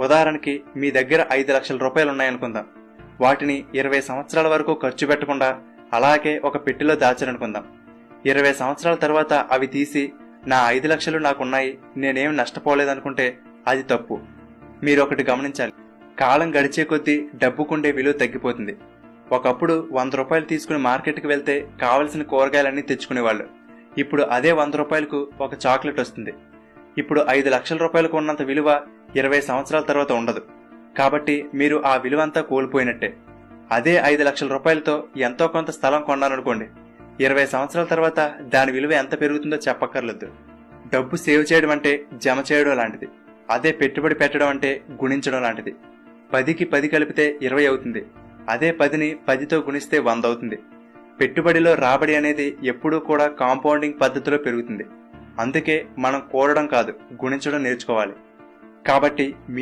ఉదాహరణకి మీ దగ్గర 5 లక్షల రూపాయలు ఉన్నాయనుకుందాం. వాటిని 20 సంవత్సరాల వరకు ఖర్చు పెట్టకుండా అలాగే ఒక పెట్టెలో దాచారనుకుందాం. 20 సంవత్సరాల తర్వాత అవి తీసి నా 5 లక్షలు నాకున్నాయి, నేనేం నష్టపోలేదనుకుంటే అది తప్పు. మీరొకటి గమనించాలి, కాలం గడిచే కొద్దీ డబ్బుకుండే విలువ తగ్గిపోతుంది. ఒకప్పుడు 100 రూపాయలు తీసుకుని మార్కెట్కి వెళ్తే కావలసిన కూరగాయలన్నీ తెచ్చుకునేవాళ్ళు. ఇప్పుడు అదే 100 రూపాయలకు ఒక చాక్లెట్ వస్తుంది. ఇప్పుడు 5 లక్షల రూపాయలకు ఉన్నంత విలువ 20 సంవత్సరాల తర్వాత ఉండదు. కాబట్టి మీరు ఆ విలువ అంతా కోల్పోయినట్టే. అదే 5 లక్షల రూపాయలతో ఎంతో కొంత స్థలం కొన్నారనుకోండి, 20 సంవత్సరాల తర్వాత దాని విలువ ఎంత పెరుగుతుందో చెప్పక్కర్లేదు. డబ్బు సేవ్ చేయడం అంటే జమ చేయడం లాంటిది. అదే పెట్టుబడి పెట్టడం అంటే గుణించడం లాంటిది. 10కి 10 కలిపితే 20 అవుతుంది. అదే 10ని 10తో గుణిస్తే 100 అవుతుంది. పెట్టుబడిలో రాబడి అనేది ఎప్పుడూ కూడా కాంపౌండింగ్ పద్ధతిలో పెరుగుతుంది. అందుకే మనం కూడడం కాదు, గుణించడం నేర్చుకోవాలి. కాబట్టి